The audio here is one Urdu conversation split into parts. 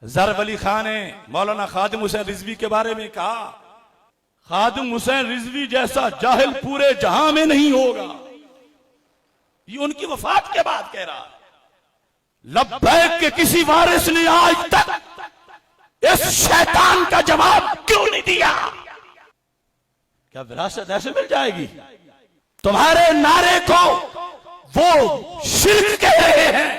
ضرب علی خان نے مولانا خادم حسین رضوی کے بارے میں کہا، خادم حسین رضوی جیسا جاہل پورے جہاں میں نہیں ہوگا. یہ ان کی وفات کے بعد کہہ رہا. لبیک کے کسی وارث نے آج تک اس شیطان کا جواب کیوں نہیں دیا؟ کیا وراثت ایسے مل جائے گی؟ تمہارے نعرے کو وہ شرک کہہ رہے ہیں،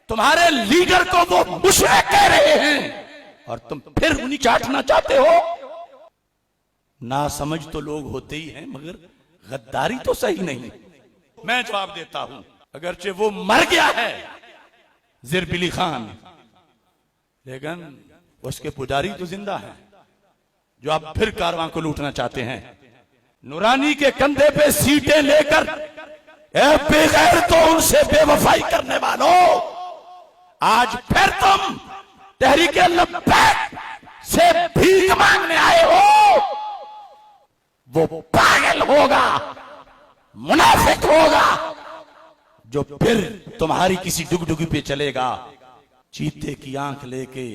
تمہارے لیڈر کو وہ مشرک کہہ رہے ہیں، اور تم پھر انہیں چاٹنا چاہتے ہو. نا سمجھ تو لوگ ہوتے ہی ہیں، مگر غداری تو صحیح نہیں. میں جواب دیتا ہوں، اگرچہ وہ مر گیا ہے ضرب علی خان، لیکن اس کے پجاری تو زندہ ہیں جو اب پھر کارواں کو لوٹنا چاہتے ہیں. نورانی کے کندھے پہ سیٹیں لے کر اے بے غیر تو ان سے بے وفائی کرنے والوں، آج پھر تم تحریک لبیک سے بھیک مانگنے آئے ہو. وہ پاگل ہوگا، منافق ہوگا جو پھر تمہاری کسی ڈگڈگی پہ چلے گا. چیتے کی آنکھ لے کے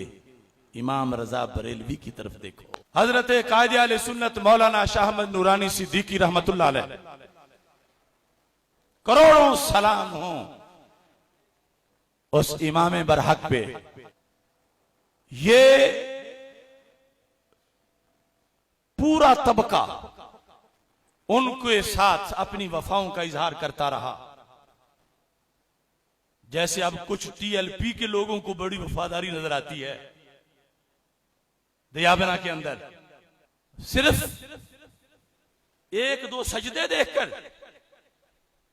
امام رضا بریلوی کی طرف دیکھو. حضرت قائد اہل سنت مولانا شاہ احمد نورانی صدیقی رحمت اللہ علیہ، کروڑوں سلام ہوں اس امام برحق پہ. یہ پورا طبقہ ان کے ساتھ اپنی وفاؤں کا اظہار کرتا رہا. جیسے اب کچھ ٹی ایل پی کے لوگوں کو بڑی وفاداری نظر آتی ہے دیابنا کے اندر، صرف ایک دو سجدے دیکھ کر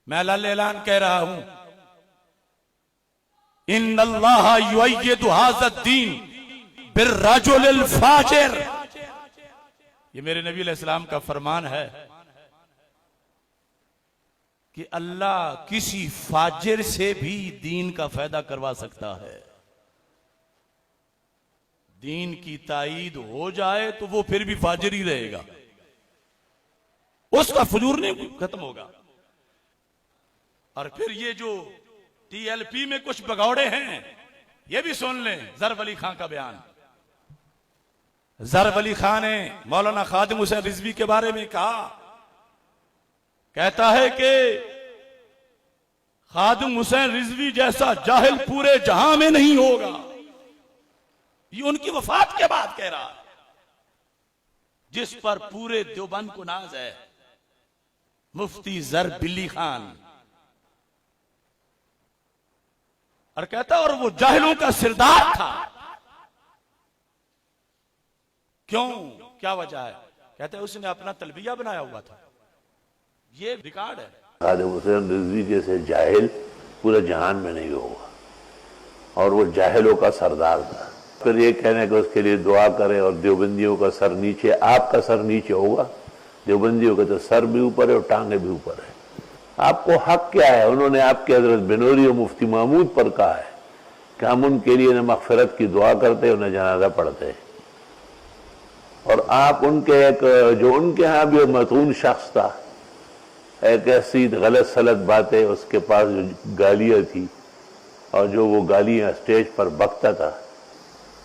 میں اعلان کہہ رہا ہوں، ان اللہ یؤید ھذا الدین بالرجل الفاجر. یہ میرے نبی علیہ السلام کا فرمان ہے کہ اللہ کسی فاجر سے بھی دین کا فائدہ کروا سکتا ہے. دین کی تائید ہو جائے تو وہ پھر بھی فاجر ہی رہے گا، اس کا فجور نہیں ختم ہوگا. اور پھر یہ جو ٹی ایل پی میں کچھ بگوڑے ہیں، یہ بھی سن لیں ضرب علی خان کا بیان. ضرب علی خان نے مولانا خادم حسین رضوی کے بارے میں کہا، کہتا ہے کہ خادم حسین رضوی جیسا جاہل پورے جہاں میں نہیں ہوگا. یہ ان کی وفات کے بعد کہہ رہا، جس پر پورے دیوبند کو ناز ہے، مفتی ضرب علی خان. اور کہتا اور وہ جاہلوں کا سردار تھا. کیوں؟ کیا وجہ ہے؟ کہتا ہے اس نے اپنا تلبیہ بنایا ہوا تھا. یہ ریکارڈ ہے. خادم حسین رضوی جیسے جاہل پورے جہان میں نہیں ہوگا، اور وہ جاہلوں کا سردار تھا. پھر یہ کہنے کہ اس کے لیے دعا کرے اور دیوبندیوں کا سر نیچے، آپ کا سر نیچے ہوگا، دیوبندیوں کا تو سر بھی اوپر ہے اور ٹانگیں بھی اوپر ہے. آپ کو حق کیا ہے؟ انہوں نے آپ کے حضرت بنوری اور مفتی محمود پر کہا ہے کہ ہم ان کے لیے نہ مغفرت کی دعا کرتے اور نہ جنازہ پڑھتے، اور آپ ان کے ایک جو ان کے ہاں بھی متون شخص تھا، ایک ایسی غلط سلط باتیں، اس کے پاس جو گالیاں تھی، اور جو وہ گالیاں اسٹیج پر بکتا تھا،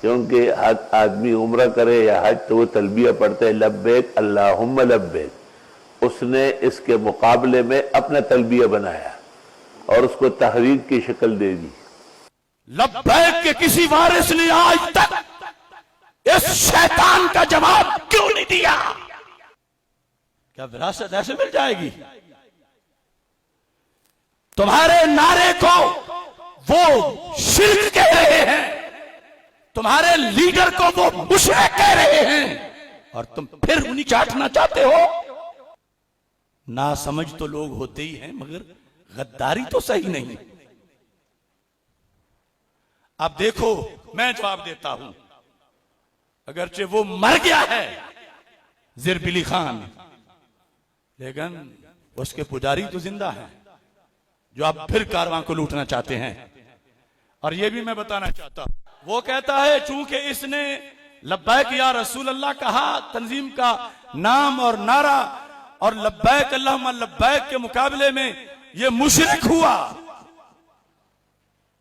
کیونکہ آدمی عمرہ کرے یا حج تو وہ تلبیہ پڑھتے ہیں لبیک اللہم لبیک. اس نے اس کے مقابلے میں اپنا تلبیہ بنایا اور اس کو تحریک کی شکل دے دی. لبیک کے کسی وارث نے آج تک اس شیطان کا جواب کیوں نہیں دیا؟ کیا وراثت ایسے مل جائے گی؟ تمہارے نعرے کو وہ شرک کہہ رہے ہیں، تمہارے لیڈر کو وہ مشرک کہہ رہے ہیں، اور تم پھر انہیں چاٹنا چاہتے ہو. نا سمجھ تو لوگ ہوتے ہی ہیں، مگر غداری تو صحیح نہیں. اب دیکھو میں جواب دیتا ہوں، اگرچہ وہ مر گیا ہے ضرب علی خان، لیکن اس کے پجاری تو زندہ ہیں جو اب پھر کارواں کو لوٹنا چاہتے ہیں. اور یہ بھی میں بتانا چاہتا ہوں، وہ کہتا ہے چونکہ اس نے لبیک یا رسول اللہ کہا، تنظیم کا نام اور نعرہ، اور لبیک اللہم لبیک کے مقابلے میں یہ مشرک ہوا،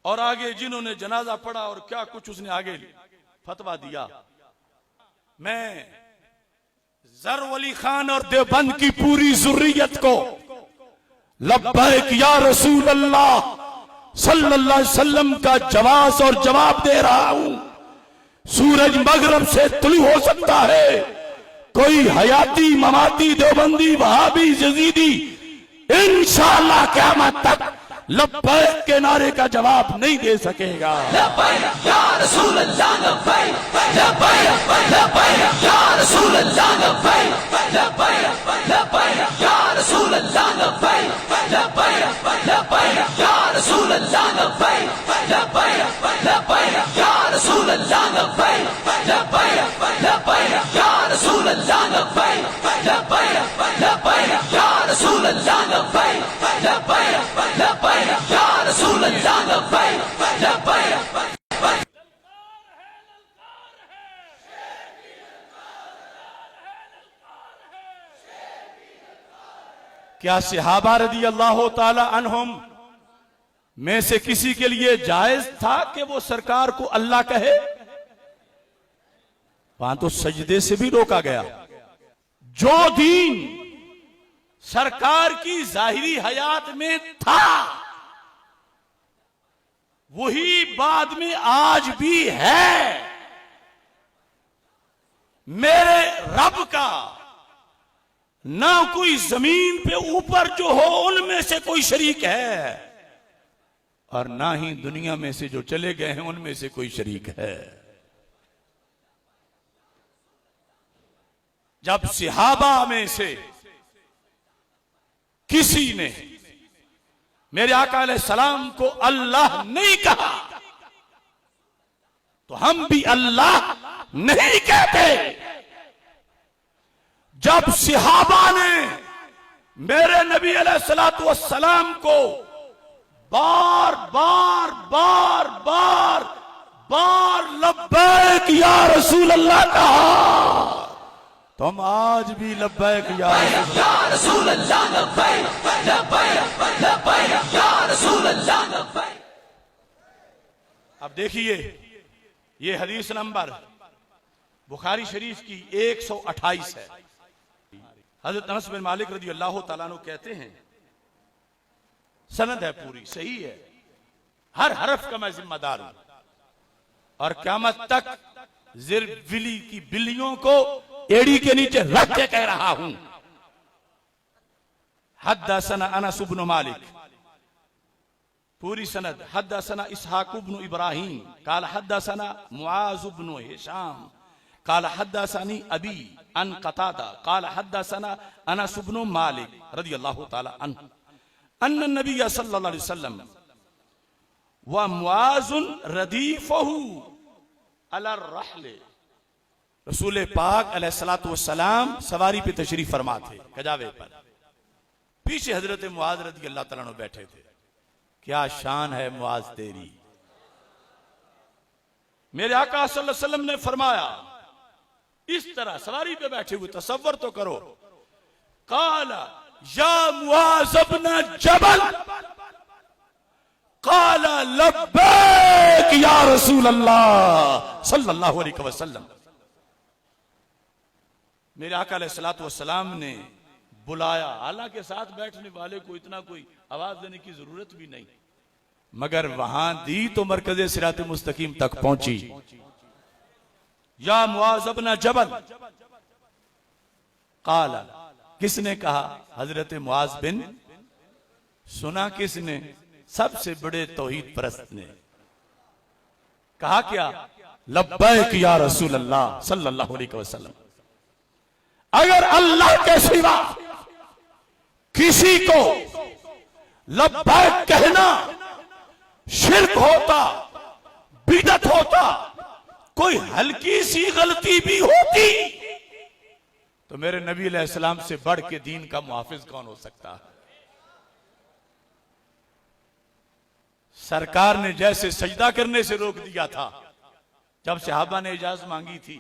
اور آگے جنہوں نے جنازہ پڑھا اور کیا کچھ اس نے آگے فتویٰ دیا. میں زر ولی خان اور دیوبند کی پوری ذریت کو لبیک یا رسول اللہ صلی اللہ علیہ وسلم کا جواز اور جواب دے رہا ہوں. سورج مغرب سے طلوع ہو سکتا ہے، کوئی حیاتی مماتی دیوبندی وہابی یزیدی انشاءاللہ قیامت تک لبیک کے نعرے کا جواب نہیں دے سکے گا. لبیک یا رسول اللہ لبیک لبیک لبیک یا رسول اللہ لبیک لبیک لبیک یا رسول اللہ لبیک لبیک لبیک یا رسول اللہ لبیک لبیک لبیک یا رسول اللہ لبیک لبیک لبیک یا رسول اللہ لبیک لبیک لبیک یا رسول اللہ لبیک لبیک لبیک یا رسول اللہ لبیک لبیک. کیا صحابہ رضی اللہ تعالی عنہم میں سے کسی کے لیے جائز تھا کہ وہ سرکار کو اللہ کہے؟ وہاں تو سجدے سے بھی روکا گیا. جو دین سرکار کی ظاہری حیات میں تھا وہی بعد میں آج بھی ہے. میرے رب کا نہ کوئی زمین پہ اوپر جو ہو ان میں سے کوئی شریک ہے اور نہ ہی دنیا میں سے جو چلے گئے ہیں ان میں سے کوئی شریک ہے. جب صحابہ میں سے کسی نے میرے آقا علیہ السلام کو اللہ نہیں کہا تو ہم بھی اللہ نہیں کہتے. جب صحابہ نے میرے نبی علیہ السلام کو بار بار بار بار بار لبیک یا رسول اللہ کہا تو ہم آج بھی لبیک یا رسول اللہ لبیک لبیک لبیک یا رسول اللہ لبیک. اب دیکھیے یہ حدیث نمبر بخاری شریف کی 128 ہے. حضرت انس بن مالک رضی اللہ تعالیٰ عنہ کہتے ہیں، سند ہے پوری صحیح ہے، ہر حرف کا میں ذمہ دار ہوں اور قیامت تک زر ولی کی بلیوں کو ایڑی کے نیچے رکھ کے کہہ رہا ہوں. حدثنا انس بن مالک پوری سند. حدثنا اسحاق بن ابراہیم قال حدثنا معاذ بن ہشام قال حدثني ابي عن قتادة قال حدثنا انس بن مالك رضي الله تعالى عنه ان النبي صلى الله عليه وسلم ومعاذ رديفه على الرحل. رسول پاک علیہ الصلوۃ والسلام سواری پہ تشریف فرما تھے کجاوے پر، پیچھے حضرت معاذ رضی اللہ تعالیٰ عنہ بیٹھے تھے. کیا شان ہے معاذ تیری. میرے آقا صلی اللہ علیہ وسلم نے فرمایا اس طرح سواری پہ بیٹھے ہوئے، تصور تو کرو. قال یا معاذ بن جبل قال لبیک یا رسول اللہ صلی اللہ علیہ وسلم. میرے آقا علیہ الصلوۃ والسلام نے بلایا، حالانکہ ساتھ بیٹھنے والے کو اتنا کوئی آواز دینے کی ضرورت بھی نہیں، مگر وہاں دی تو مرکز صراط مستقیم تک پہنچی. یا معاذ بن جبل قال، کس نے کہا؟ حضرت معاذ بن. سنا کس نے؟ سب سے بڑے توحید پرست نے. کہا کیا؟ لبیک یا رسول اللہ صلی اللہ علیہ وسلم. اگر اللہ کے سوا کسی کو لبیک کہنا شرک ہوتا، بدعت ہوتا، کوئی ہلکی سی غلطی بھی ہوتی تو میرے نبی علیہ السلام سے بڑھ کے دین کا محافظ کون ہو سکتا ہے؟ سرکار نے جیسے سجدہ کرنے سے روک دیا تھا جب صحابہ نے اجازت مانگی تھی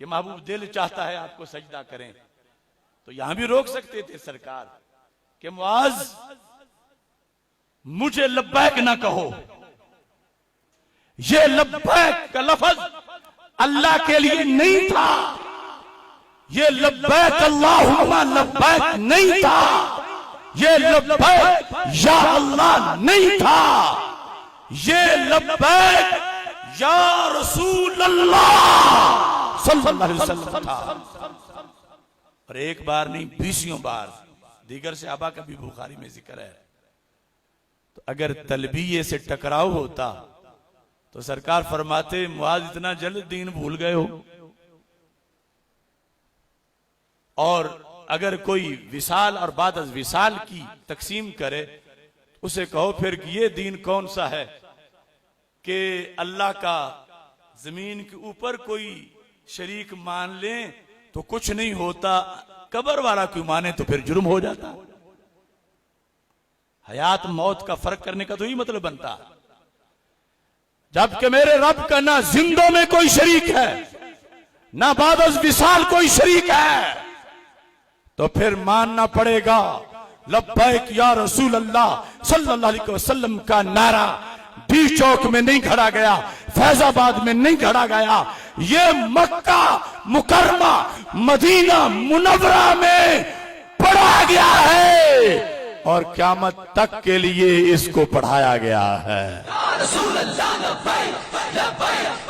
کہ محبوب دل چاہتا ہے آپ کو سجدہ کریں، تو یہاں بھی روک سکتے تھے سرکار کہ معاذ مجھے لبیک نہ کہو، یہ لبیک کا لفظ اللہ کے لیے نہیں تھا، یہ لبیک اللہم لبیک نہیں تھا، یہ لبیک یا اللہ نہیں تھا، یہ لبیک یا رسول اللہ صلی اللہ علیہ وسلم تھا۔ اور ایک بار نہیں 20 بار دیگر صحابہ کا بھی بخاری میں ذکر ہے۔ تو اگر تلبیہ سے ٹکراؤ ہوتا تو سرکار فرماتے معاذ اتنا جلد دین بھول گئے ہو۔ اور اگر کوئی وصال اور بعد از وصال کی تقسیم کرے اسے کہو پھر یہ دین کون سا ہے کہ اللہ کا زمین کے اوپر کوئی شریک مان لیں تو کچھ نہیں ہوتا، قبر والا کوئی مانے تو پھر جرم ہو جاتا۔ حیات موت کا فرق کرنے کا تو ہی مطلب بنتا، جبکہ میرے رب کا نہ زندوں میں کوئی شریک ہے نہ بعد از وصال کوئی شریک ہے، تو پھر ماننا پڑے گا لبیک یا رسول اللہ صلی اللہ علیہ وسلم کا نعرہ ڈی چوک میں نہیں کھڑا گیا، فیض آباد میں نہیں کھڑا گیا، یہ مکہ مکرمہ مدینہ منورہ میں پڑھا گیا ہے اور قیامت تک کے لیے اس کو پڑھایا گیا ہے۔ یا رسول اللہ لبیک لبیک